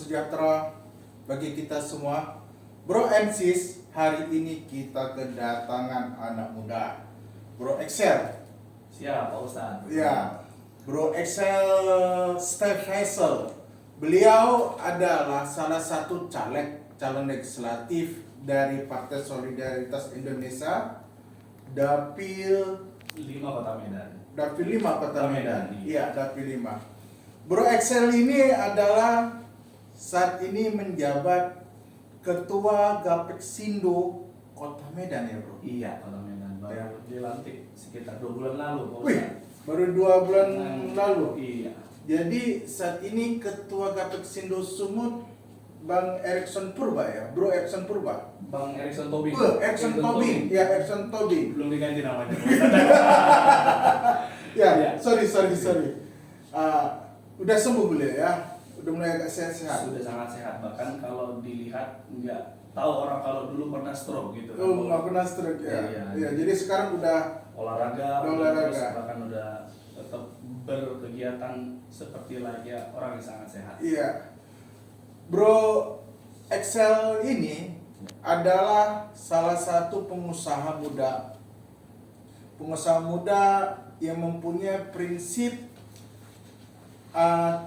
sejahtera bagi kita semua. Bro and sis, hari ini kita kedatangan anak muda, Bro Excel. Siap, Pak Ustadz. Ya, Bro Excel Steve Hazel. Beliau adalah salah satu calon legislatif dari Partai Solidaritas Indonesia, Dapil 5 Kota Medan. Dapil 5 Kota Medan. Iya. Iya, Dapil 5. Bro Excel ini adalah saat ini menjabat Ketua Gapeksindo Kota Medan ya, Bro. Iya, Kota Medan. Baru Ya. dilantik sekitar 2 bulan lalu, Pak Wih, Ustadz. baru 2 bulan lalu. Iya. Jadi saat ini Ketua Gapeksindo Sumut Bang Erikson Purba ya, Bro Erikson Purba. Bang Erikson Tobing. Erikson Tobing, ya Erikson Tobing. Belum diganti namanya. Ya, Iya. sorry. Udah sembuh beliau ya, udah mulai agak sehat-sehat. Sudah sangat sehat. Bahkan kalau dilihat nggak tahu orang kalau dulu pernah stroke gitu. Oh, nggak pernah stroke ya. Iya. Ya, jadi sekarang udah Olahraga. Olahraga. Terus bahkan udah tetap berkegiatan seperti layaknya orang yang sangat sehat. iya. Bro Excel ini adalah salah satu pengusaha muda yang mempunyai prinsip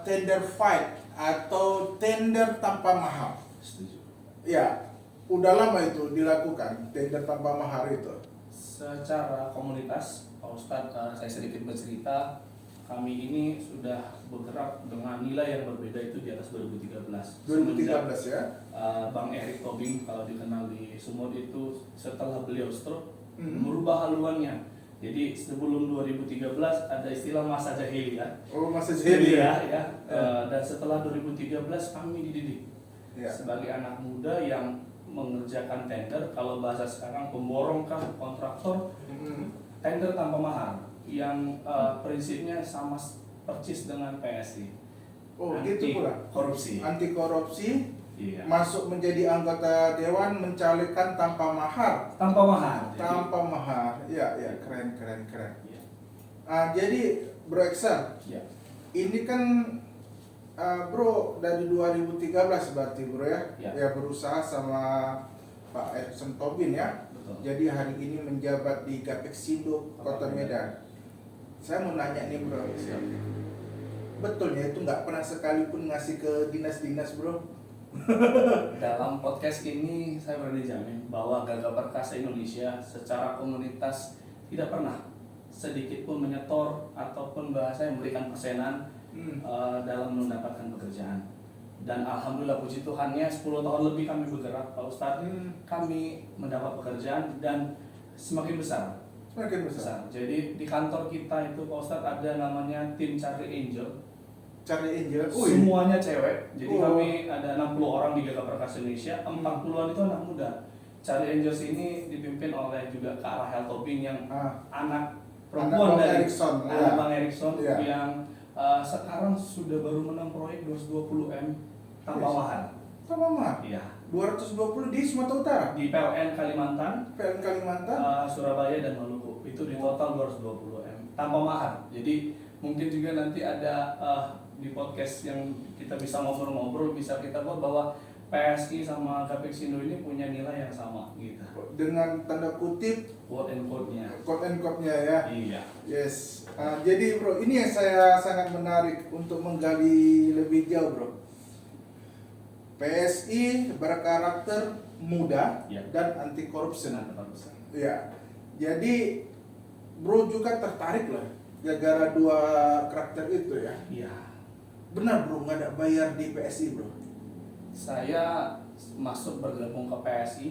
tender fight atau tender tanpa mahar. Setuju. Ya, udah lama itu dilakukan tender tanpa mahar itu. Secara komunitas, Pak Ustadz, saya sedikit bercerita, kami ini sudah bergerak dengan nilai yang berbeda itu di atas 2013. 2013 ya. Bang Erik Tobing, kalau dikenal di Sumut itu setelah beliau stroke, Hmm. merubah haluannya. Jadi sebelum 2013 ada istilah masa jahiliyah. Oh, masa jahiliyah. Ya. Dan setelah 2013 kami dididik Ya. sebagai anak muda yang mengerjakan tender, kalau bahasa sekarang pemborong kah, kontraktor, Hmm. tender tanpa mahar yang prinsipnya sama persis dengan PSI. Oh, Anti gitu pula. korupsi. Anti korupsi, Iya. masuk menjadi anggota dewan mencalonkan tanpa mahar. Tanpa mahar. Tanpa mahar. Ya, keren. Iya. Jadi Bro Excel, Iya. ini kan Bro dari 2013 berarti Bro ya, Ya. ya berusaha sama Pak Erikson Tobing ya. Betul. Jadi hari ini menjabat di Gapeksindo Kota Medan. Saya mau nanya nih Bro Excel, betulnya itu nggak pernah sekalipun ngasih ke dinas-dinas Bro? Dalam podcast ini saya berani jamin bahwa Gagah Perkasa Indonesia secara komunitas tidak pernah sedikit pun menyetor ataupun bahasa yang memberikan persenan dalam mendapatkan pekerjaan. Dan alhamdulillah puji Tuhannya 10 tahun lebih kami bergerak Pak Ustadz, kami mendapat pekerjaan dan semakin besar. Semakin besar. Jadi di kantor kita itu Pak Ustadz ada namanya tim Cari Angel. Cari Angel. Semuanya cewek. Jadi Oh. kami ada 60 orang di Gagah Perkasa Indonesia, 40-an itu anak muda. Cari Angels ini dipimpin oleh juga Kak Rahel Tobing yang anak perempuan Bang dari Erikson, anak ya. Bang Erikson Ya. yang sekarang sudah baru menang proyek 220M tanpa Yes. mahar. Tanpa mahar. Iya. 220 di Sumatera Utara, Di PLN Kalimantan, PLN Kalimantan. Surabaya dan Maluku itu di total 220M tanpa mahar. Jadi mungkin juga nanti ada di podcast yang kita bisa ngobrol-ngobrol, bisa kita buat bahwa PSI sama Gapeksindo ini punya nilai yang sama gitu. Dengan tanda kutip Quote and quote-nya. quote and quote-nya ya. Iya. Yes. Jadi Bro, ini yang saya sangat menarik untuk menggali lebih jauh Bro. PSI berkarakter muda Ya. dan anti korupsi. Senang tetap besar. Ya. Jadi Bro juga tertarik lah gara-gara dua karakter itu ya. Iya. Benar Bro, nggak ada bayar di PSI Bro. Saya masuk bergabung ke PSI,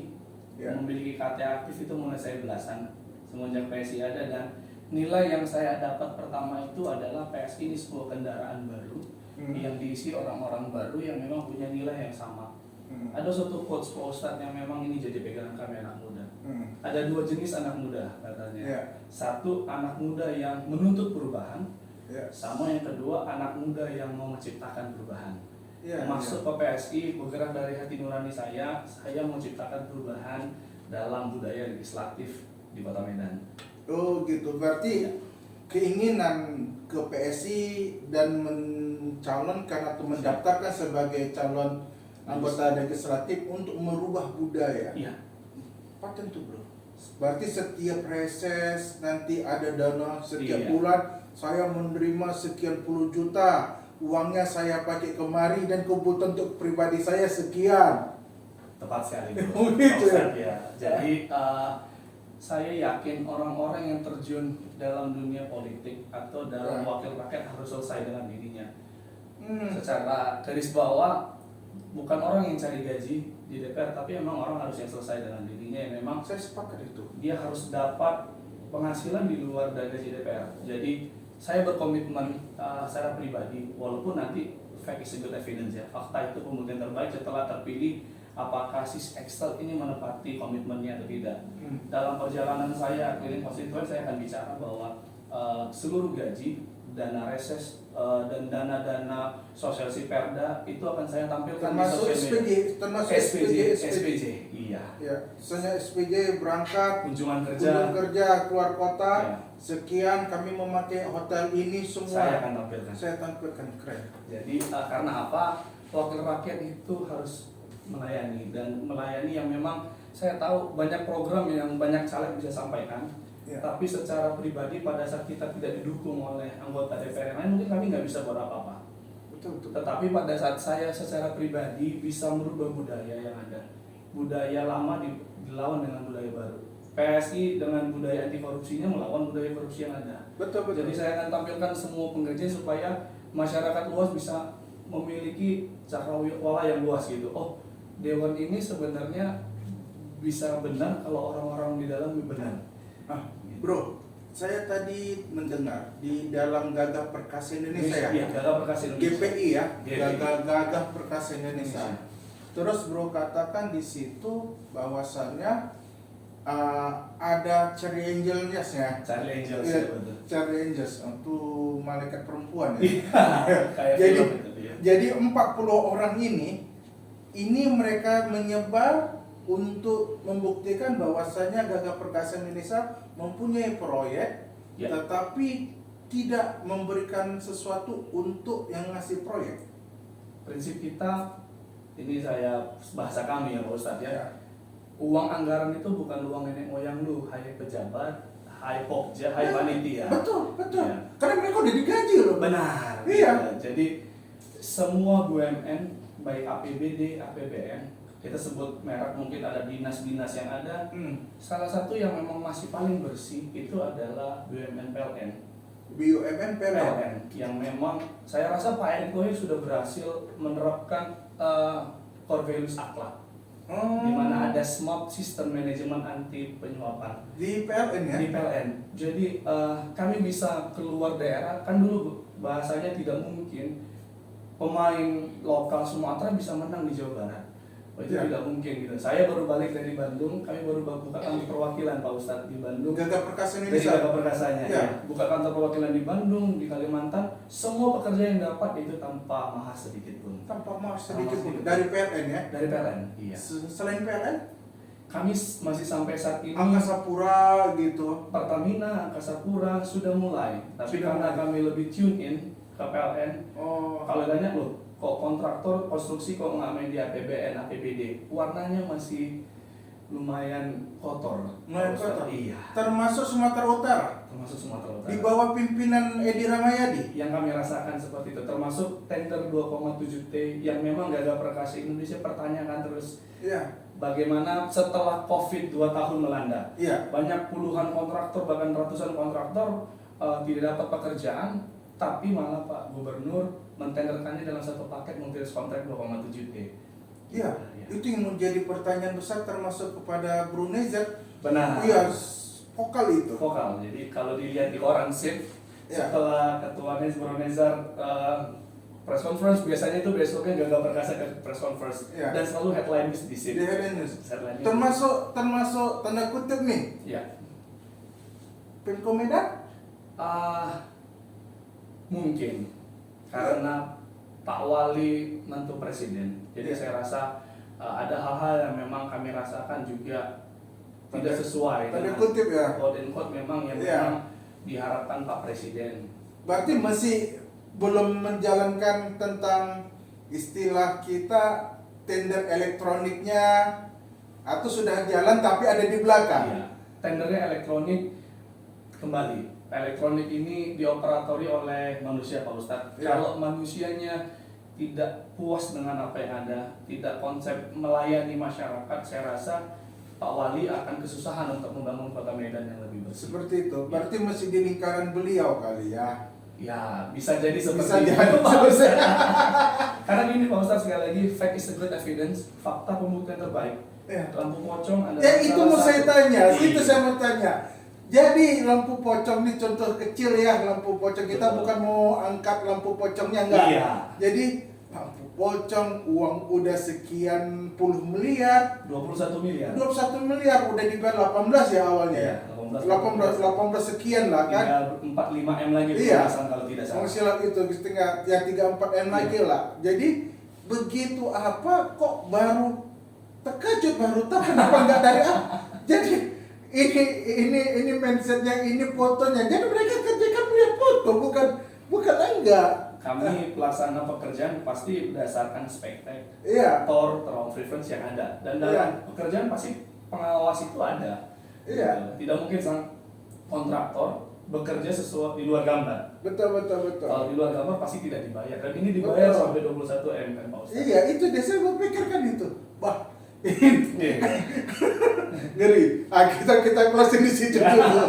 Ya. memiliki KTA aktif itu mulai saya belasan semenjak PSI ada, dan nilai yang saya dapat pertama itu adalah PSI ini sebuah kendaraan baru yang diisi orang-orang baru yang memang punya nilai yang sama. Ada suatu quotes Pak Ustadz yang memang ini jadi pegangan kami anak muda. Ada 2 jenis anak muda katanya. Ya. Satu anak muda yang menuntut perubahan, Ya. sama yang kedua anak muda yang mau menciptakan perubahan. Ya. Masuk ke PSI bergerak dari hati nurani saya menciptakan perubahan dalam budaya legislatif di Kota Medan. Oh gitu, berarti keinginan ke PSI dan mencalonkan atau mendaftarkan sebagai calon anggota legislatif untuk merubah budaya. Iya. Paten tuh bro. Berarti setiap reses nanti ada dana setiap Iya. bulan saya menerima sekian puluh juta, uangnya saya pakai kemari dan kebutuhan untuk pribadi saya sekian. Tepat sekali. Oh, gitu ya? Ya. Jadi saya yakin orang-orang yang terjun dalam dunia politik atau dalam wakil rakyat harus selesai dengan dirinya. Secara garis bawah, bukan orang yang cari gaji di DPR, tapi memang orang harus yang selesai dengan dirinya yang memang Saya sepakat itu. dia harus dapat penghasilan di luar dari gaji DPR. Jadi saya berkomitmen secara pribadi, walaupun nanti fact is a good evidence ya, fakta itu pembuktian terbaik setelah terpilih, apakah sis Excel ini menepati komitmennya atau tidak. Dalam perjalanan saya keliling konstituen, saya akan bicara bahwa seluruh gaji, dana reses, dan dana-dana sosial si Perda itu akan saya tampilkan Termasuk di sosial media. SPJ, termasuk SPJ, iya. Ya, misalnya SPJ berangkat, Kunjungan kunjung kerja, kerja keluar kota, Ya. sekian kami memakai hotel ini semua. saya akan tampilkan. Saya tampilkan keren. Jadi karena apa? Wakil rakyat itu harus melayani, dan melayani yang memang saya tahu banyak program yang banyak caleg bisa sampaikan. Ya. Tapi secara pribadi pada saat kita tidak didukung oleh anggota DPR yang lain, mungkin kami nggak bisa buat apa-apa. Betul betul. Tetapi pada saat saya secara pribadi bisa merubah budaya yang ada, budaya lama dilawan dengan budaya baru. PSI dengan budaya anti korupsinya melawan budaya korupsi yang ada. Betul betul. Jadi saya akan tampilkan semua pengerja supaya masyarakat luas bisa memiliki cakrawala yang luas gitu. Oh, dewan ini sebenarnya bisa benar kalau orang-orang di dalam benar. Bro, saya tadi mendengar di dalam Gagah Perkasa Indonesia Iya, Gagah Perkasa Indonesia. GPI ya, GPI. Gagah Perkasa Indonesia. Terus bro katakan di situ bahwasannya ada Charlie Angels ya. Charlie Angels Iya, ya, betul. Charlie Angels untuk malaikat perempuan ya. Kayak Jadi film itu ya. jadi 40 orang ini mereka menyebar untuk membuktikan bahwasannya Gagah Perkasa Indonesia mempunyai proyek, Ya. tetapi tidak memberikan sesuatu untuk yang ngasih proyek. Prinsip kita, ini saya bahasa kami ya Pak Ustadz ya. Ya. Uang anggaran itu bukan uang nenek moyang lu, hai pejabat, hai pokja, hai panitia. Betul, betul. Ya. Karena mereka udah digaji loh. Benar. Iya. Jadi semua BUMN baik APBD, APBN, kita sebut merek, mungkin ada dinas-dinas yang ada. Salah satu yang memang masih paling bersih itu adalah BUMN PLN. BUMN PLN. PLN yang memang saya rasa Pak Erick Thohir sudah berhasil menerapkan core values akhlak, di mana ada SMAP, sistem manajemen anti penyuapan Di PLN ya. di PLN. Jadi kami bisa keluar daerah, kan dulu bahasanya tidak mungkin pemain lokal Sumatera bisa menang di Jawa Barat. Oh, itu Ya. tidak mungkin gitu. Saya baru balik dari Bandung, kami baru buka kantor perwakilan Pak Ustadz di Bandung. Gagah Perkasa Dari Indonesia. Gagah Perkasanya, Ya. ya. Buka kantor perwakilan di Bandung, di Kalimantan, semua pekerja yang dapat itu tanpa mahar sedikit pun. Tanpa mahar sedikit Mahar pun. sedikit. Dari PLN ya. Dari PLN, iya. Selain PLN, Kami masih sampai saat ini Angkasa Pura gitu. Pertamina, Angkasa Pura sudah mulai, tapi Sudah karena mulai. kami lebih tune in ke PLN, Oh. kalau banyak loh, kok kontraktor konstruksi kok nggak main di APBN, APBD, warnanya masih lumayan kotor. Lumayan Pak Ustadz. kotor? Iya, Termasuk Sumatera Utara. termasuk Sumatera Utara. Di bawah pimpinan Edi Ramayadi. Yang kami rasakan seperti itu, termasuk tender 2,7 T yang memang Gagah Perkasa Indonesia pertanyakan terus Iya. bagaimana setelah COVID 2 tahun melanda. Iya. Banyak puluhan kontraktor, bahkan ratusan kontraktor tidak dapat pekerjaan, tapi malah Pak Gubernur mentenderkannya dalam satu paket multi kontrak 2,7 T. Iya. Itu yang menjadi pertanyaan besar termasuk kepada Brunei Z. Benar. Iya, vokal itu. Vokal. Jadi kalau dilihat di koran SIP, Ya. setelah Ketua Brunezar press conference, biasanya itu besoknya Gagah Perkasa ke press conference, Ya. dan selalu headline di SIP. Di Headline News. Headline news. Termasuk tanda kutip nih, Ya. Pemko Medan. Mungkin karena Pak Wali mantu presiden, jadi Ya. saya rasa ada hal-hal yang memang kami rasakan juga tidak sesuai Tanda dengan kutip ya. quote and quote memang yang Ya. memang diharapkan Pak Presiden. Berarti masih belum menjalankan tentang istilah kita tender elektroniknya, atau sudah jalan tapi ada di belakang. Iya. Tendernya elektronik kembali. Elektronik ini dioperatori oleh manusia Pak Ustadz. Iya. Kalau manusianya tidak puas dengan apa yang ada, tidak konsep melayani masyarakat, saya rasa Pak Wali akan kesusahan untuk membangun kota Medan yang lebih bersih. Seperti itu. Berarti masih di lingkaran beliau kali ya. Ya, bisa jadi Bisa seperti jadi. itu Pak Ustadz. Karena gini Pak Ustadz, sekali lagi, fact is a good evidence, fakta pembuktian terbaik. Ya. Lampu pocong adalah Ya itu salah mau saya satu. tanya, Iya. itu saya mau tanya. Jadi lampu pocong ini contoh kecil ya, lampu pocong kita Betul. bukan mau angkat lampu pocongnya enggak. Iya. Jadi lampu pocong uang udah sekian puluh miliar, 21 miliar. 21 miliar udah dibayar 18 ya awalnya ya. Iya, 18 sekian lah kan. Tinggal 4-5 M lagi Iya. pembahasan kalau tidak salah. Silat itu tinggal ya 3-4 M lagi Iya. lah. Jadi begitu apa kok baru terkejut, baru tahu kenapa nggak dari Jadi ini mindsetnya, ini fotonya. Jadi mereka kerjakan melihat foto, bukan enggak. Kami pelaksana pekerjaan pasti berdasarkan spektek, Iya, term reference yang ada, dan dalam Iya. pekerjaan pasti pengawas itu ada. Iya. Tidak mungkin sang kontraktor bekerja sesuai di luar gambar. betul. Kalau di luar gambar pasti tidak dibayar, dan ini dibayar Betul. sampai 21 M kan Pak Ustadz. Iya, itu dia saya berpikirkan itu. Wah, Iya. ngeri. Kita closing di situ dulu.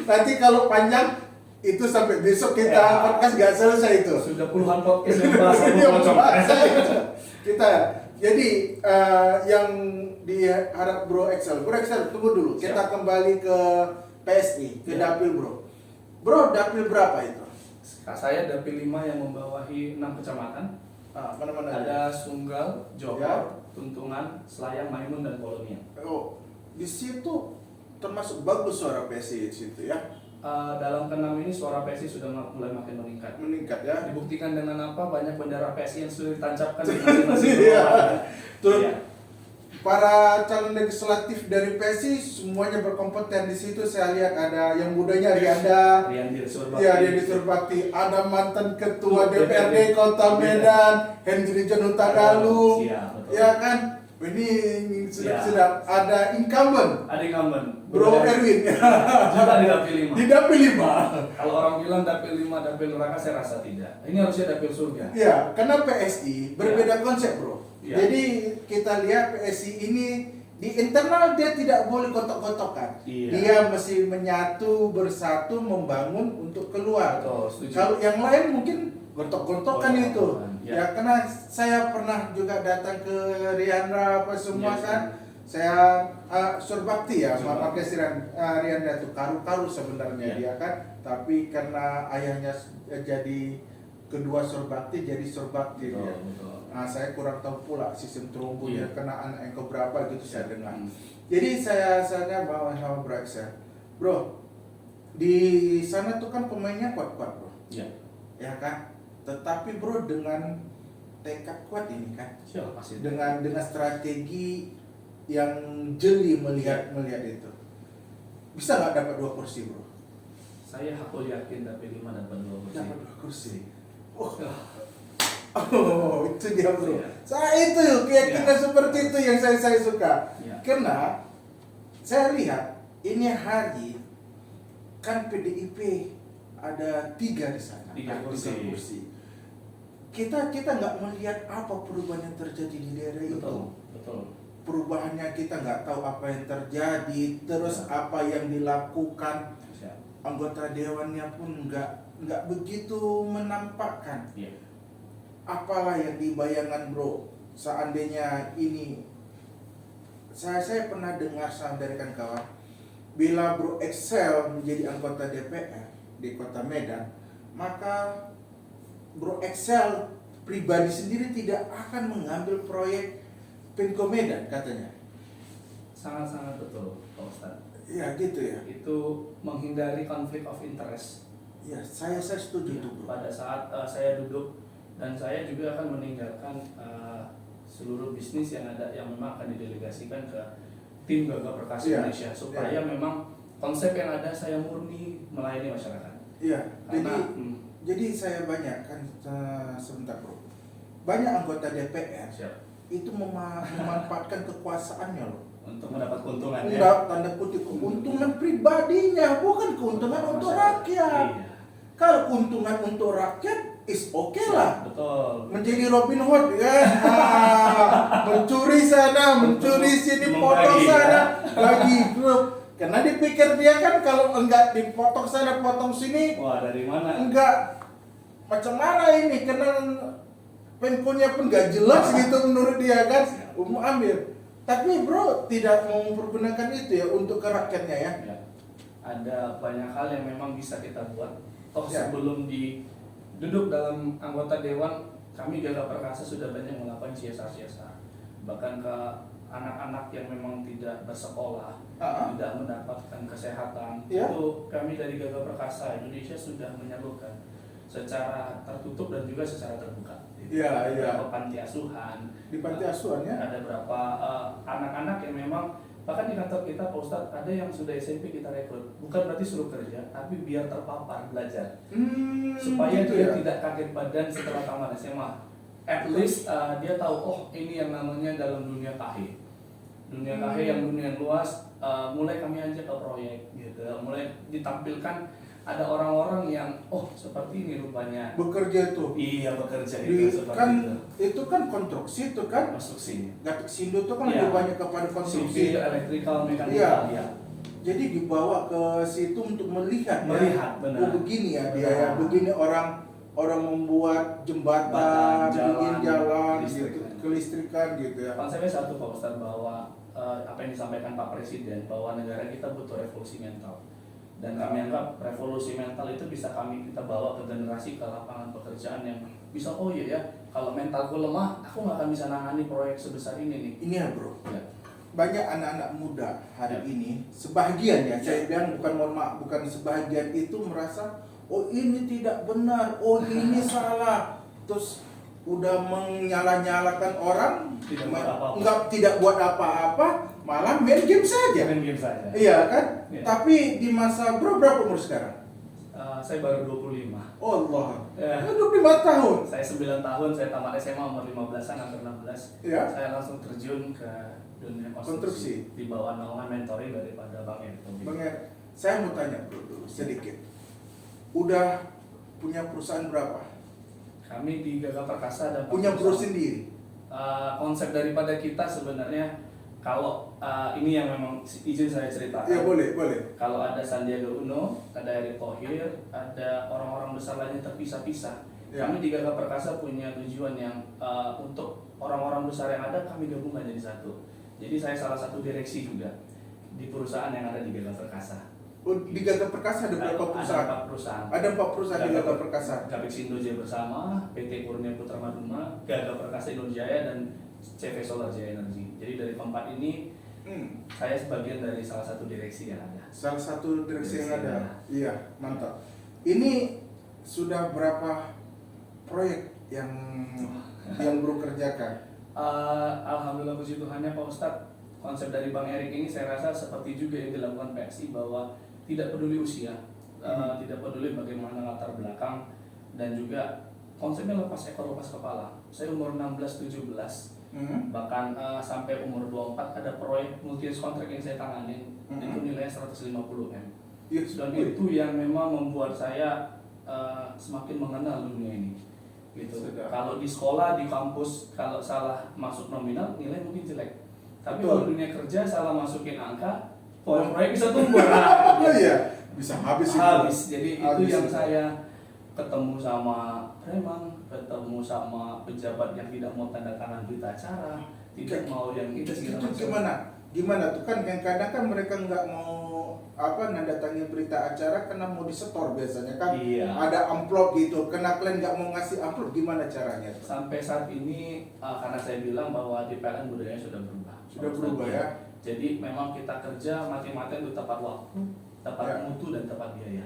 Nanti kalau panjang itu sampai besok kita Ya. podcast nggak selesai itu. Sudah puluhan podcast yang bahas lampu Iya, pocong. kita jadi yang diharap Bro Excel tunggu dulu. Siap. Kita kembali ke PSI, ke Ya. dapil Bro dapil berapa itu? Saya dapil 5 yang membawahi 6 kecamatan. Mana-mana aja? Ada Sunggal, Johor, Ya. Tuntungan, Selayang, Maimun, dan Polonia. Oh, di situ termasuk bagus suara PSI di situ ya, Dalam ke-6 ini suara PSI sudah mulai makin meningkat ya. Dibuktikan dengan apa? Banyak bendera PSI yang sudah ditancapkan di masing-masing Iya. rumah. Terus Iya. para calon legislatif dari PSI semuanya berkompeten di situ. Saya lihat ada yang mudanya Rianda, Rian Surbakti. ya Rian Surbakti, ada mantan ketua Ketua DPRD Kota Medan, Hendri Januta Dalu, Iya, betul. ya kan? Ini Ya. sudah ada incumbent Ada incumbent. Bro Erwin Juga di dapil 5. di dapil 5. Kalau orang bilang dapil 5 dapil neraka, saya rasa tidak. Ini harusnya dapil surga. Ya, karena PSI berbeda konsep, Bro. Ya. Jadi kita lihat PSI ini di internal dia tidak boleh gotok-gotokan. Iya. Dia mesti menyatu, bersatu, membangun untuk keluar. Betul, setuju. Kalau yang lain mungkin gontok-gontokan itu. Gontok-gontokan, ya. Ya, karena saya pernah juga datang ke Riandra apa semua Yes. kan. Saya Surbakti ya, Surbakti. Marques Riandra itu karu-karu sebenarnya Ya. dia kan. Tapi karena ayahnya jadi kedua Surbakti, jadi Surbakti Betul, dia. betul. Nah, saya kurang tahu pula sistem terumbunya Iya. kena anak yang keberapa gitu saya dengar. Hmm. Jadi saya bawa sama Bro Excel. Bro, di sana tuh kan pemainnya kuat-kuat, Bro. Ya. Ya kan? Tetapi Bro dengan tekad kuat ini kan, Siapa pasti. dengan strategi yang jeli melihat itu. Bisa nggak dapat 2 kursi, Bro? Saya aku yakin dapil 5 dapat 2 kursi. Dapat 2 kursi. Oh, Ah, itu dia, Bro. Iya. Saya itu keyakinan seperti itu yang saya suka. Iya. Karena saya lihat ini hari kan PDIP ada 3 di sana, 3 kursi. Kita nggak melihat apa perubahan yang terjadi di daerah itu. Betul. Perubahannya kita nggak tahu apa yang terjadi, terus Ya. apa yang dilakukan. Siap. Anggota dewannya pun nggak begitu menampakkan. Iya. Apalah yang dibayangkan, Bro, seandainya ini saya pernah dengar dari kawan, bila Bro Excel menjadi anggota DPR di Kota Medan, maka Bro Excel pribadi sendiri tidak akan mengambil proyek Pemko Medan katanya. Sangat-sangat betul, Pak Ustadz. Ya gitu ya. Itu menghindari konflik of interest. Ya, saya setuju tuh, Bro. Pada saat saya duduk, dan saya juga akan meninggalkan seluruh bisnis yang ada yang memang akan didelegasikan ke tim Gagah Perkasa Iya. Indonesia, supaya memang konsep yang ada saya murni melayani masyarakat. Iya. Jadi Karena Jadi saya banyak kan sebentar bro, banyak anggota DPR Siap. itu memanfaatkan kekuasaannya loh. Untuk mendapat keuntungan ya. Enggak, tanda kutip keuntungan pribadinya, bukan keuntungan untuk rakyat. Iya. Kalau keuntungan untuk rakyat, is oke lah. Betul. Menjadi Robin Hood kan, mencuri sana, mencuri sini, potong Membagi, sana, ya. lagi grup. Karena dipikir dia kan kalau enggak dipotong sana, potong sini, Wah, dari mana? enggak macam mana ini, karena penkonya pun gak jelas gitu menurut dia kan, ambil. Tapi bro tidak mau mempergunakan itu ya untuk ke rakyatnya ya. Ya. Ada banyak hal yang memang bisa kita buat. Toh Ya. sebelum duduk dalam anggota dewan, kami Gagak Perkasa sudah banyak melakukan CSR. Bahkan ke anak-anak yang memang tidak bersekolah, tidak mendapatkan kesehatan, Ya. itu kami dari Gagak Perkasa Indonesia sudah menyalurkan secara tertutup dan juga secara terbuka. Iya, Ada iya. beberapa panti asuhan, Di panti asuhan ya. ada berapa anak-anak yang memang, bahkan di kantor kita Pak Ustadz ada yang sudah SMP kita rekrut, bukan berarti suruh kerja, tapi biar terpapar belajar, supaya gitu dia ya. tidak kaget badan setelah tamat SMA. At least dia tahu, oh ini yang namanya dalam dunia KH, dunia KH yang dunia luas. Mulai kami ajak ke proyek gitu, mulai ditampilkan ada orang-orang yang oh seperti ini rupanya. Bekerja itu. Iya, bekerja Di, itu seperti kan itu. itu kan konstruksi itu kan. Konstruksi. Gatik Sindo itu kan Iya. lebih banyak kepada konstruksi. Sipil, elektrikal, Iya. mekanikal, ya. Jadi dibawa ke situ untuk melihat, Melihat, ya. benar. Oh begini ya dia ya, Benar. begini orang membuat jembatan, bikin jalan gitu, listrikan. kelistrikan gitu ya. Konsepnya satu Pak Ustadz, bahwa apa yang disampaikan Pak Presiden, bahwa negara kita butuh revolusi mental. Dan kami anggap revolusi mental itu bisa kita bawa ke generasi, ke lapangan pekerjaan yang bisa, oh iya ya, kalau mentalku lemah, aku nggak akan bisa nangani proyek sebesar ini nih. Ini ya bro, Ya. banyak anak-anak muda hari Ya. ini, sebagian ya, Ya. saya bilang bukan sebagian itu merasa, oh ini tidak benar, oh ini salah, terus udah menyalah-nyalakan orang, Tidak buat apa-apa. tidak buat apa-apa, malah main game saja. Main game saja. Iya kan? Ya. Tapi di masa bro berapa umur sekarang? Saya baru 25. Oh Allah, Ya. 25 tahun. Saya 9 tahun, saya tamat SMA umur 15-an atau 16. Ya. Saya langsung terjun ke dunia Konstruksi. konstruksi di bawah naungan mentoring daripada Bang Eri. Bang Er, saya mau tanya bro dulu sedikit. Udah punya perusahaan berapa? Kami di Gagak Perkasa dan Punya bro sendiri? konsep daripada kita sebenarnya, kalau ini yang memang izin saya ceritakan. Ya boleh. Kalau ada Sandiaga Uno, ada Erick Thohir, ada orang-orang besar lainnya terpisah-pisah. Ya. Kami di Gagak Perkasa punya tujuan yang untuk orang-orang besar yang ada kami gabungkan jadi satu. Jadi saya salah satu direksi juga di perusahaan yang ada di Gagak Perkasa. Oh, di Gagak Perkasa ada berapa perusahaan? Ada 4 perusahaan. Ada 4 perusahaan di Gagak Perkasa. Gapexindo Jaya Bersama, PT Kurnia Putra Maduna, Gagak Perkasa Indonesia dan CV Solar Jaya Energy. Jadi dari keempat ini saya sebagian dari salah satu direksi yang ada. Salah satu direksi yang Direksi ada. yang ada. Iya, mantap. Ini sudah berapa proyek yang bro kerjakan? Alhamdulillah puji Tuhannya Pak Ustadz, konsep dari Bang Erik ini saya rasa seperti juga yang dilakukan PSI, bahwa tidak peduli usia, tidak peduli bagaimana latar belakang, dan juga konsepnya lepas ekor lepas kepala. Saya umur 16-17, bahkan sampai umur 24 ada proyek multi kontrak yang saya tanganin, itu nilainya 150 M. Yes, Dan itu yang memang membuat saya semakin mengenal dunia ini. Gitu. Sudah. Kalau di sekolah, di kampus, kalau salah masuk nominal, nilai mungkin jelek. Tapi Betul. kalau dunia kerja salah masukin angka, proyek bisa tumbuh. Nah, Oh iya, bisa habis itu. habis. Jadi itu Habis yang itu. saya ketemu sama preman, ketemu sama pejabat yang tidak mau tanda tangan berita acara, tidak mau yang itu segala Itu macam. gimana tuh kan yang kadang kan mereka nggak mau nanda tangan berita acara karena mau disetor biasanya kan. Iya. Ada amplop gitu, karena kalian nggak mau ngasih amplop, gimana caranya tuh? Sampai saat ini karena saya bilang bahwa di PLN budayanya sudah berubah. Sudah berubah ya. Jadi memang kita kerja mati-matian itu tepat waktu, tepat Ya. mutu, dan tepat biaya.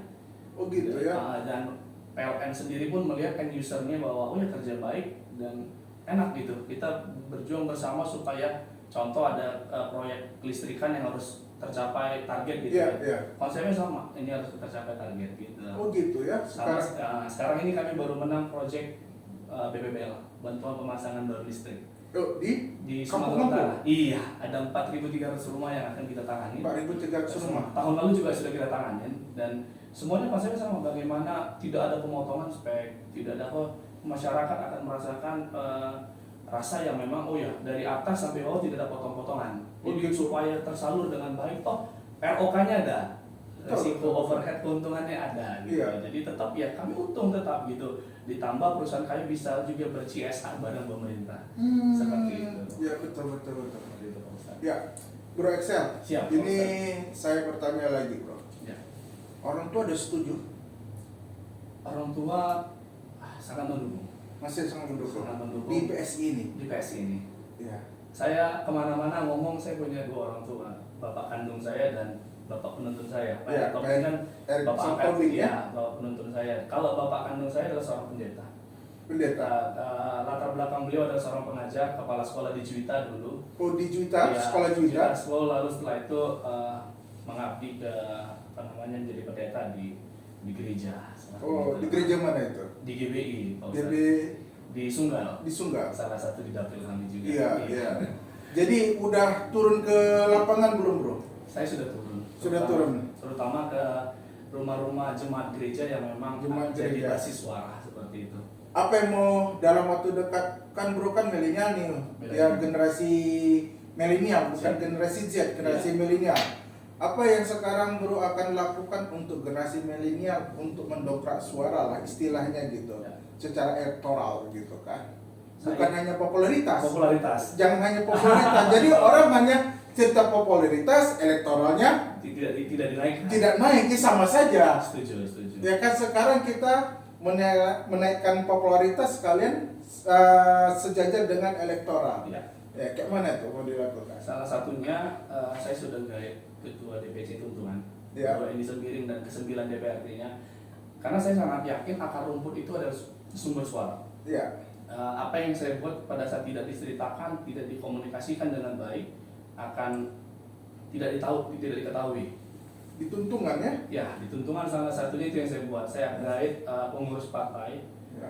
Oh gitu ya. Dan PLN sendiri pun melihat end usernya bahwa oh ya kerja baik dan enak gitu. Kita berjuang bersama supaya contoh ada proyek kelistrikan yang harus tercapai target gitu Iya, ya. iya. Konsepnya sama, ini harus tercapai target gitu. Oh gitu ya. Sekarang ini kami baru menang project BPBL, bantuan pemasangan baru listrik di Sumatera Utara. Iya, ada 4.300 rumah yang akan kita tangani. 4.300 rumah. Tahun lalu juga sudah kita tanganin dan semuanya konsepnya sama, bagaimana tidak ada pemotongan spek, tidak ada masyarakat akan merasakan rasa yang memang dari atas sampai bawah tidak ada potong-potongan. Jadi supaya tersalur dengan baik, ROK-nya ada, risiko overhead keuntungannya ada gitu. Iya. Jadi tetap ya kami untung tetap gitu. Ditambah perusahaan kami bisa juga ber-CSR bareng pemerintah. Seperti itu. Ya betul. Seperti itu, Pak Ustadz. Ya, Bro Excel. Siap, Pak Ini Ustadz. saya bertanya lagi, Bro. Ya. Orang tua ada setuju? Orang tua sangat mendukung. Masih sangat mendukung. Sangat mendukung. Di PSI ini. Di PSI ini. Ya. Saya kemana-mana ngomong, saya punya 2 orang tua, bapak kandung saya dan bapak penuntun saya. Pak Ya, Taufik kan Erick bapak angkat, Taufik, ya? bapak penuntun saya. Kalau bapak kandung saya adalah seorang pendeta. Pendeta. Latar belakang beliau adalah seorang pengajar, kepala sekolah di Juwita dulu. Oh di Juwita, Ya, sekolah Juwita. Sekolah, lalu setelah itu mengabdi ke menjadi pendeta di gereja. Oh di gereja mana itu? Di GBI, Pak Ustadz. Di Sunggal. Di Sunggal. Salah satu di dapil kami juga. Iya. Jadi udah turun ke lapangan belum, Bro? Saya sudah turun. Sudah turun. Terutama ke rumah-rumah jemaat gereja yang memang Jemaat jadi gereja. basis suara seperti itu. Apa yang mau dalam waktu dekat, kan Bro kan milenial nih, yang generasi milenial, bukan generasi Z, generasi milenial. Apa yang sekarang Bro akan lakukan untuk generasi milenial untuk mendongkrak suara lah istilahnya gitu, secara elektoral gitu kan? Bukan hanya popularitas. Jangan hanya popularitas. Jadi orang hanya cerita popularitas, elektoralnya tidak dinaikkan. Tidak naik, ini sama saja. Setuju. Ya kan sekarang kita menaikkan popularitas kalian sejajar dengan elektoral. Ya. Ya, kayak mana tuh mau dilakukan? Salah satunya saya sudah gait ketua DPC Tuntunan, Ya. Ketua Eni Sembiring dan ke-9 DPRD-nya. Karena saya sangat yakin akar rumput itu adalah sumber suara. Ya. Apa yang saya buat pada saat tidak diceritakan, tidak dikomunikasikan dengan baik, akan tidak diketahui. Dituntungan ya? Ya, dituntungan salah satunya itu yang saya buat. Saya gait pengurus partai. Ya.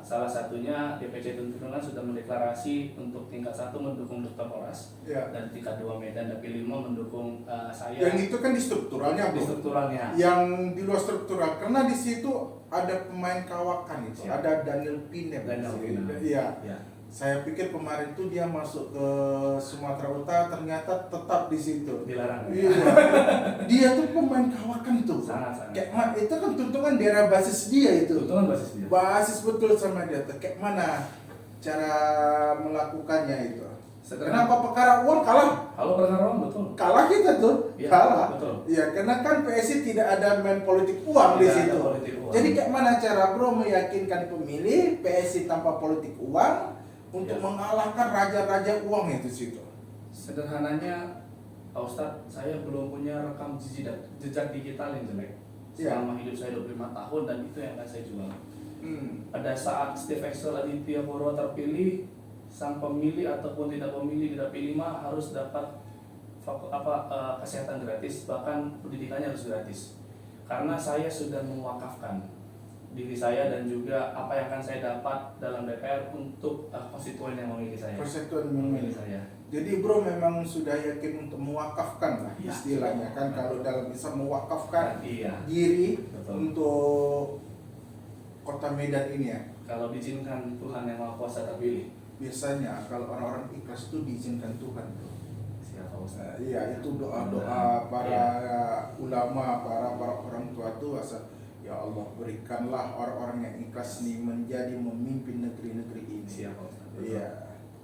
Salah satunya DPC Tuntunan sudah mendeklarasi untuk tingkat 1 mendukung Dr. Horas, Ya. dan tingkat 2 Medan Dapil 5 mendukung saya. Yang itu kan di strukturalnya, Di Bro. strukturalnya. Yang di luar struktural, karena di situ ada pemain kawakan itu, Siap. ada Daniel Pinem. Iya. Ya. Saya pikir kemarin tuh dia masuk ke Sumatera Utara, ternyata tetap di situ. Dilarang. Iya. Dia tuh pemain kawakan tuh. Sangat. Kayak itu kan tuntungan daerah basis dia itu. Tuntunan basis dia. Basis betul sama dia tuh. Kayak mana cara melakukannya itu? Kenapa perkara uang kalah? Kalau perkara uang betul. Kalah kita tuh. Ya, Kalah. betul. Iya, karena kan PSI tidak ada main politik uang di Tidak ada situ. politik uang. Jadi kayak mana cara Bro meyakinkan pemilih PSI tanpa politik uang untuk Ya. mengalahkan raja-raja uang itu situ? Sederhananya, Pak Ustadz, saya belum punya rekam jejak digital yang jelek. Ya. Selama hidup saya 25 tahun dan itu yang akan saya jual. Pada saat Steve Excel Aditya Purwo terpilih, sang pemilih ataupun tidak pemilih di Dapil 5 harus dapat kesehatan gratis, bahkan pendidikannya harus gratis. Karena saya sudah mewakafkan diri saya dan juga apa yang akan saya dapat dalam DPR untuk konstituen yang memilih saya. Konstituen memilih memilih. saya. Jadi Bro memang sudah yakin untuk mewakafkan lah Ya. istilahnya kan, kalau dalam bisa mewakafkan Iya. diri Betul. untuk kota Medan ini ya. Kalau diizinkan Tuhan yang Maha Kuasa terpilih. Biasanya kalau orang-orang ikhlas itu diizinkan Tuhan, Bro. Siapa Ustaz? Iya, itu doa-doa para ulama, para orang tua tuh asal ya Allah berikanlah orang-orang yang ikhlas ini menjadi memimpin negeri-negeri ini. Siapa Ustaz? Iya.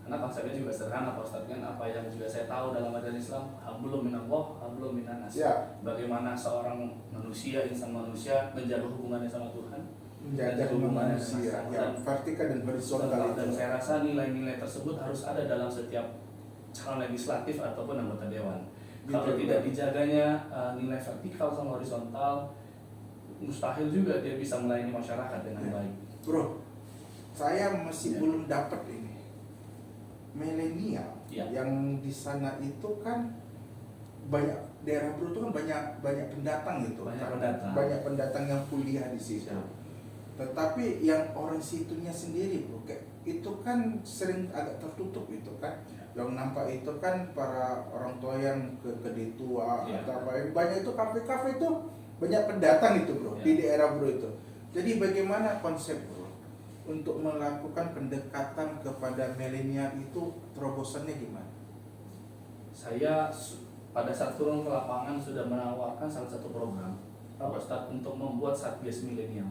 Karena konsepnya juga sederhana Pak Ustaz, kan apa yang juga saya tahu dalam ajaran Islam, hablum minallah, hablum minannas. Ya. Bagaimana seorang manusia, insan manusia menjaga hubungannya sama Tuhan, Menjaga hubungan manusia yang vertikal dan horizontal dan itu. saya rasa nilai-nilai tersebut harus ada dalam setiap calon legislatif ataupun anggota dewan. Kalau Gitu, tidak Bro. dijaganya nilai vertikal sama horizontal, mustahil juga dia bisa melayani masyarakat dengan Ya. baik. Bro, saya masih Ya. belum dapat ini. Milenial Ya. yang di sana itu kan banyak daerah bro itu kan banyak pendatang gitu. Banyak pendatang yang kuliah di situ. Siap. Tetapi yang orang situnya sendiri bro, kayak itu kan sering agak tertutup itu kan. Yang nampak itu kan para orang tua yang ke tua atau apa. Banyak itu kafe-kafe itu banyak pendatang itu bro di daerah bro itu. Jadi bagaimana konsep bro untuk melakukan pendekatan kepada milenial itu, terobosannya gimana? Saya pada saat turun ke lapangan sudah menawarkan salah satu program Pak Ustadz untuk membuat Satgas Milenial.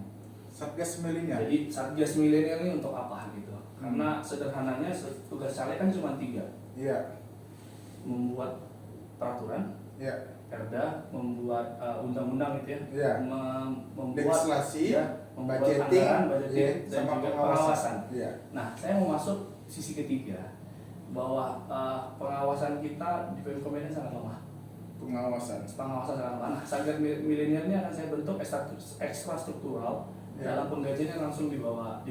Satgas milenial. Jadi Satgas Milenial ini untuk apa gitu? Karena sederhananya tugas caleg kan cuma 3. Iya. Membuat peraturan, Iya. Perda, membuat undang-undang gitu ya. Iya. Membuat legislasi, membuat budgeting, anggaran, budgeting, dan sama juga pengawasan. Iya. Nah, saya mau masuk sisi ketiga bahwa pengawasan kita di Pemko Medan sangat lemah. Pengawasan Sangat lemah. Nah, Satgas Milenial ini akan saya bentuk ekstra struktural dalam penggajian yang langsung dibawa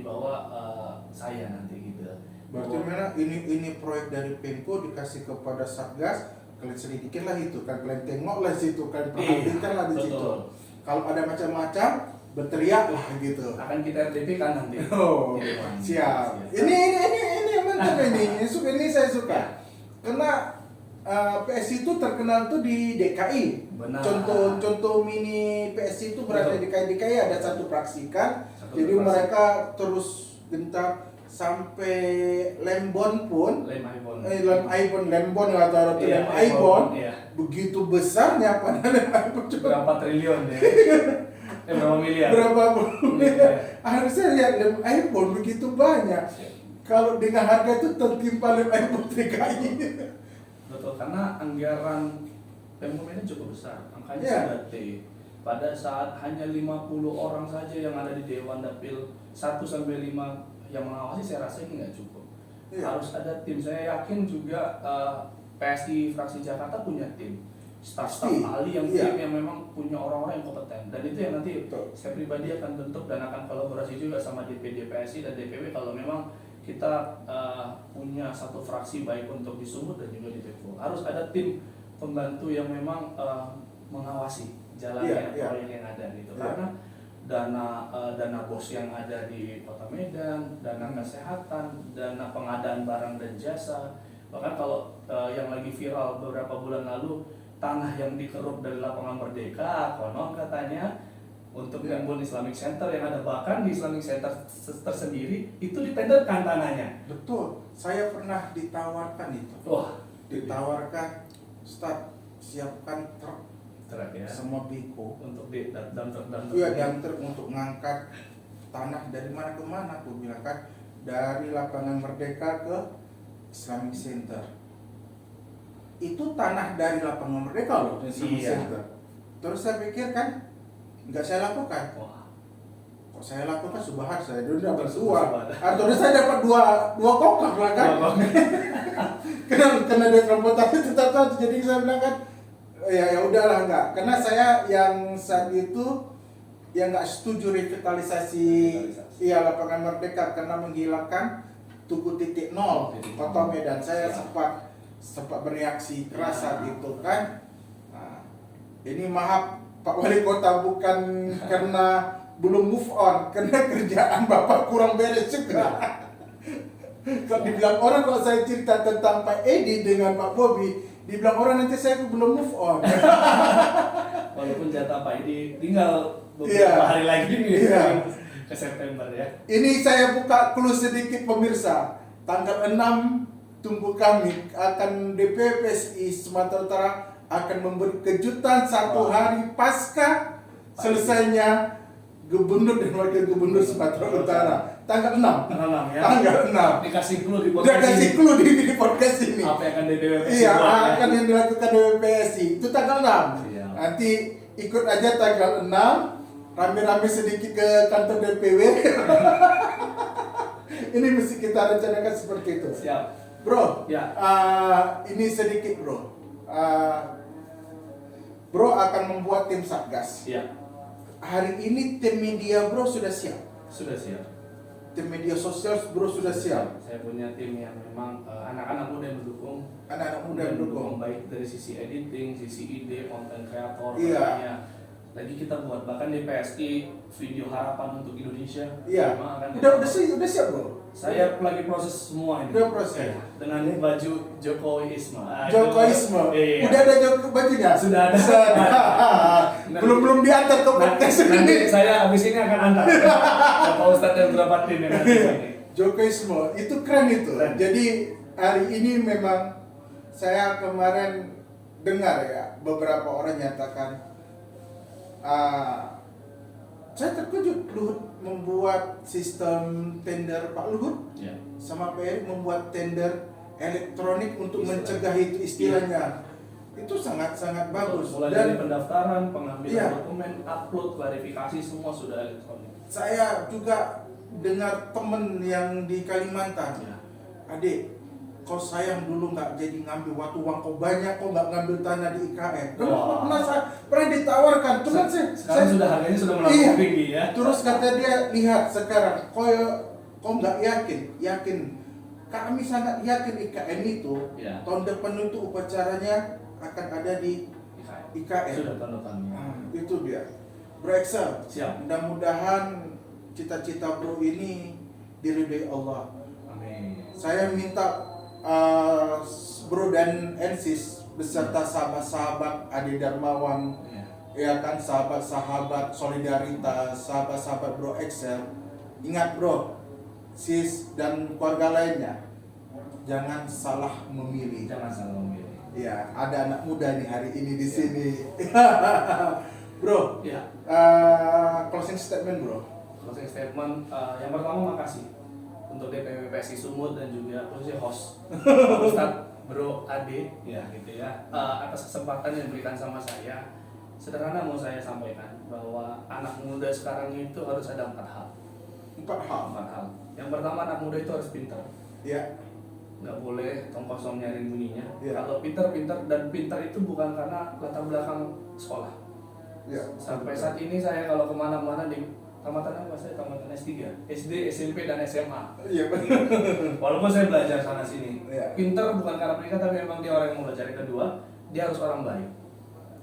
saya nanti gitu. Berarti mana ini proyek dari Pemko dikasih kepada Satgas, kalian selidikin lah itu kan, kalian tengok lah situ, kalian perhatikan lah di situ. Kalau ada macam-macam, berteriak lah gitu. Akan kita RDP kan nanti. Oh, siap. Ini mantap ini saya suka. Karena PSI itu terkenal tuh di DKI. Benar. Contoh mini PSI itu berada di DKI ada satu fraksi kan. Jadi mereka terus gentar sampai Lembon pun. Lembon atau Lembon. Begitu besarnya padahal Lembon berapa triliun ya? Berapa miliar? Berapa miliar? Harusnya lihat Lembon begitu banyak. Kalau dengan harga itu tertimpa Lembon DKI. Betul, karena anggaran Pemko Medan cukup besar, angkanya sudah T. Pada saat hanya 50 orang saja yang ada di Dewan Dapil 1 sampai 5 yang mengawasi, saya rasa ini nggak cukup. Harus ada tim. Saya yakin juga PSI fraksi Jakarta punya tim, staf-staf ahli yang tim yang memang punya orang-orang yang kompeten. Dan itu yang nanti saya pribadi akan bentuk dan akan kolaborasi juga sama DPD PSI dan DPW kalau memang kita punya satu fraksi baik untuk di Sumut dan juga di Pemko. Harus ada tim pembantu yang memang mengawasi jalannya proyek yang ada gitu. Karena dana bos yang ada di Kota Medan, dana kesehatan, dana pengadaan barang dan jasa, bahkan kalau yang lagi viral beberapa bulan lalu tanah yang dikeruk dari lapangan Merdeka, konon katanya untuk membangun Islamic Center yang ada, bahkan di Islamic Center tersendiri itu ditenderkan tanahnya. Betul, saya pernah ditawarkan itu. Wah, ditawarkan, Ustaz, siapkan truk ya, semua biko untuk dump truck. Iya, dump truck untuk ngangkat tanah dari mana ke mana. Aku bilang kan dari lapangan Merdeka ke Islamic Center. Itu tanah dari lapangan Merdeka loh, Islamic Center. Terus saya pikir kan nggak saya lakukan. Kok saya lakukan, subhan saya dulu dapat 2. Atau saya dapat dua kokak lah kan. Karena dia transportasi tetap jadi saya bilang kan ya udahlah enggak. Karena saya yang saat itu yang nggak setuju revitalisasi lapangan Merdeka karena menghilangkan Tugu Titik Nol Kota Medan. Saya sempat bereaksi keras saat itu kan. Nah, ini maaf Pak Wali Kota, bukan karena belum move on, karena kerjaan Bapak kurang beres juga. Kalau dibilang orang, kalau saya cerita tentang Pak Edi dengan Pak Bobi, dibilang orang nanti saya belum move on. Walaupun jatah Pak Edi tinggal beberapa hari lagi nih ke September ya. Ini saya buka clue sedikit pemirsa. Tanggal 6 tunggu kami akan DPP PSI Sumatera Utara akan memberi kejutan 1 hari pasca selesainya Gubernur dan Wakil Gubernur Sumatera Utara. Tanggal 6 ya. Tanggal 6. Dikasih clue di podcast ini. Dikasih clue di podcast ini. Apa yang akan DPP PSI Iya, akan yang dilakukan DPP PSI. Itu tanggal 6. Iya. Nanti ikut aja tanggal 6. Rame-rame sedikit ke kantor DPW. Ini mesti kita rencanakan seperti itu. Siap. Bro, ini sedikit bro. Bro akan membuat tim Satgas. Iya. Hari ini tim media bro sudah siap. Sudah siap. tim media sosial bro sudah siap. Saya punya tim yang memang anak-anak muda yang mendukung. Anak-anak muda yang mendukung. Baik dari sisi editing, sisi ide, konten kreator, Iya. lagi kita buat bahkan di PSI video harapan untuk Indonesia. Iya. Kan Udah siap bro. saya lagi proses semua ini. Udah proses. Iya, dengan baju Jokowiisme. Jokowisme. Iya. Udah ada bajunya? Sudah ada. Belum diantar ke podcast Nanti ini. saya habis ini akan antar ke Pak Ustadz dan beberapa tim yang ada di sini. Jokowisme itu keren itu. Keren. Jadi hari ini memang saya kemarin dengar ya beberapa orang nyatakan saya terkejut Luhut membuat sistem tender Pak Luhut Ya. sama Pak Erick membuat tender elektronik untuk Istilah. mencegah itu istilahnya. Itu sangat-sangat bagus. Mulai Dan dari pendaftaran, pengambilan Iya. dokumen, upload, klarifikasi semua sudah elektronik. saya juga dengar temen yang di Kalimantan, Ya. adik, kau sayang dulu nggak jadi ngambil waktu uang kau banyak, kau nggak ngambil tanah di IKN. Wah. Pernah ditawarkan, cuman Sekarang sudah harganya sudah melambung Iya. tinggi ya. Terus kata dia, lihat sekarang, kau nggak yakin. Kami sangat yakin IKN itu Ya. tahun depan itu upacaranya akan ada di IKN. Sudah tanda-tanda. Itu dia. Bro Excel, Siap. mudah-mudahan cita-cita bro ini diridhoi Allah. Amin. Saya minta bro dan Ensis beserta sahabat-sahabat Ade Darmawan, Ya. ya kan, sahabat-sahabat solidaritas, sahabat-sahabat bro Excel, ingat bro, sis dan keluarga lainnya, jangan salah memilih. Jangan salah memilih. Ya, ada anak muda nih hari ini di Ya. sini. Bro, Ya. closing statement bro. Closing statement, yang pertama makasih untuk DPW PSI Sumut dan juga khususnya host Ustadz Bro Ade ya gitu ya, atas kesempatan yang diberikan sama saya. Sederhana mau saya sampaikan bahwa anak muda sekarang itu harus ada 4 hal. 4 hal. 4 hal. Yang pertama, anak muda itu harus pintar. Ya, Nggak boleh tong kosong nyari bunyinya. Iya. Kalau pintar dan pintar itu bukan karena latar belakang sekolah. ya. Sampai saat ini saya kalau kemana-mana di tamatan apa, saya tamatan S3, SD, SMP dan SMA. Iya benar. Walaupun saya belajar sana sini, Iya. pintar bukan karena pendidikan, tapi memang dia orang yang mau belajar. Yang kedua, dia harus orang baik.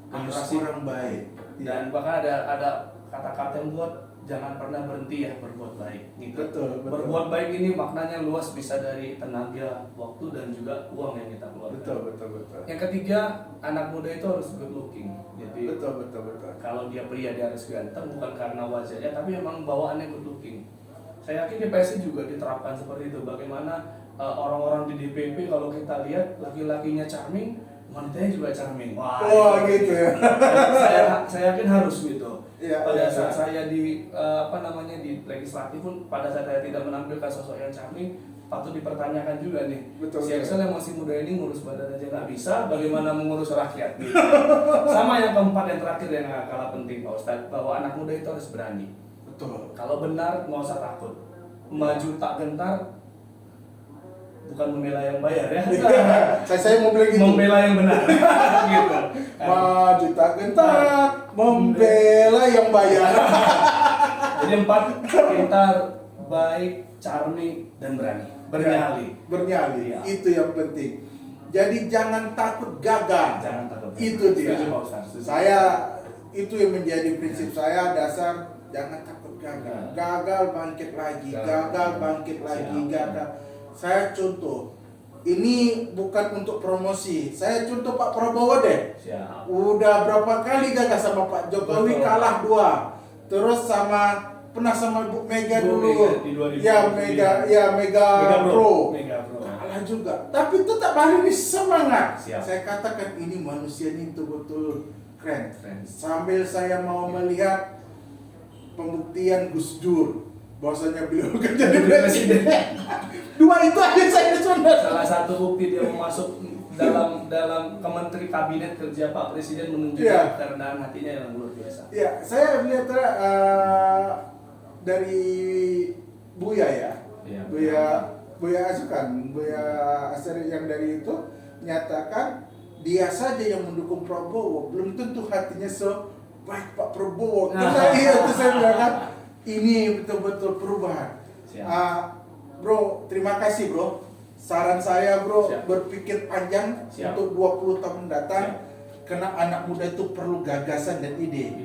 Harus Generasi- orang baik. Dan bahkan ada kata-kata yang buat jangan pernah berhenti ya berbuat baik. Gitu. Betul. Berbuat baik ini maknanya luas, bisa dari tenaga, waktu dan juga uang yang kita keluarkan. Betul. Yang ketiga, anak muda itu harus good looking. Jadi Betul. kalau dia pria dia harus ganteng, bukan karena wajahnya, tapi memang bawaannya good looking. Saya yakin di PSI juga diterapkan seperti itu. Bagaimana orang-orang di DPP kalau kita lihat laki-lakinya charming, wanitanya juga charming. Wah, gitu ya. Saya yakin harus gitu. Iya, Pada iya, saat iya. saya di di legislatif pun, pada saat saya tidak menampilkan sosok yang charming, patut dipertanyakan juga nih. Betul, Si betul. Excel yang masih muda ini ngurus badan aja nggak bisa, bagaimana mengurus rakyat? Gitu. Sama yang keempat, yang terakhir yang nggak kalah penting Pak Ustadz, bahwa anak muda itu harus berani. Betul. Kalau benar nggak usah takut, maju tak gentar, bukan membela yang bayar ya. Saya mau bilang gitu. Membela yang benar. Gitu. Maju tak gentar, membela yang bayar. Jadi 4, pintar, baik, charming, dan berani. Bernyali. Bernyali. Iya. Itu yang penting. Jadi jangan takut gagal. Jangan takut. Itu dia. Setuju, Pak Ustadz. Setuju. Saya itu yang menjadi prinsip saya, dasar jangan takut gagal. Gagal bangkit lagi, gagal bangkit lagi, Siap. gagal. Saya contoh. Ini bukan untuk promosi. Saya contoh Pak Prabowo deh. Siap. Udah berapa kali gagal sama Pak Jokowi, Betul. kalah 2. Terus pernah sama Bu Mega Bu dulu. Mega di 2009. Mega Mega Pro. Mega Pro. Kalah juga. Tapi tetap hari ini semangat. Siap. Saya katakan ini manusia ini betul-betul keren. Keren. Sambil saya mau melihat pembuktian Gus Dur bahwasanya beliau akan jadi presiden. 2 itu aja saya sudah. Salah satu bukti dia mau masuk dalam kementeri kabinet kerja Pak Presiden menunjukkan Iya. kerendahan hatinya yang luar biasa. Ya, saya melihat dari Buya ya. Iya. Buya Asukan, Buya Asari yang dari itu nyatakan dia saja yang mendukung Prabowo, belum tentu hatinya sebaik Pak Prabowo. Itu saya bilang kan, ini betul-betul perubahan. Siap. Bro, terima kasih bro. Saran saya bro, Siap. berpikir panjang Siap. untuk 20 tahun mendatang. Siap. Karena anak muda itu perlu gagasan dan ide.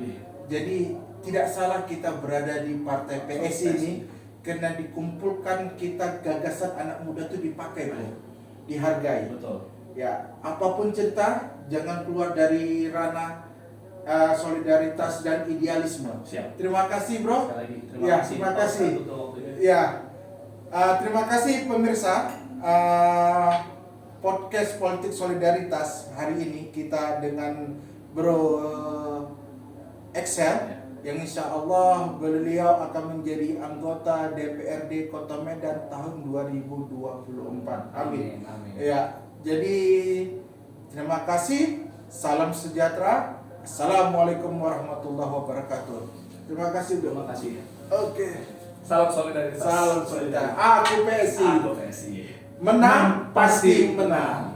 Jadi tidak salah kita berada di partai PSI ini, karena dikumpulkan kita gagasan anak muda itu dipakai bro, dihargai. Betul. Ya, apapun cerita jangan keluar dari ranah solidaritas dan idealisme. Siap. Terima kasih bro. Sekali lagi terima Ya, kasih. terima kasih. Untuk waktunya. Ya, terima kasih pemirsa. Podcast Politik Solidaritas hari ini kita dengan Bro Excel, yang insya Allah beliau akan menjadi anggota DPRD Kota Medan tahun 2024. Amin. Amin. Ya, jadi terima kasih. Salam sejahtera. Assalamualaikum warahmatullahi wabarakatuh. Terima kasih bro. Terima kasih. Oke. Salam solidaritas. Salam solidaritas. Aku PSI. Aku PSI. Menang pasti menang.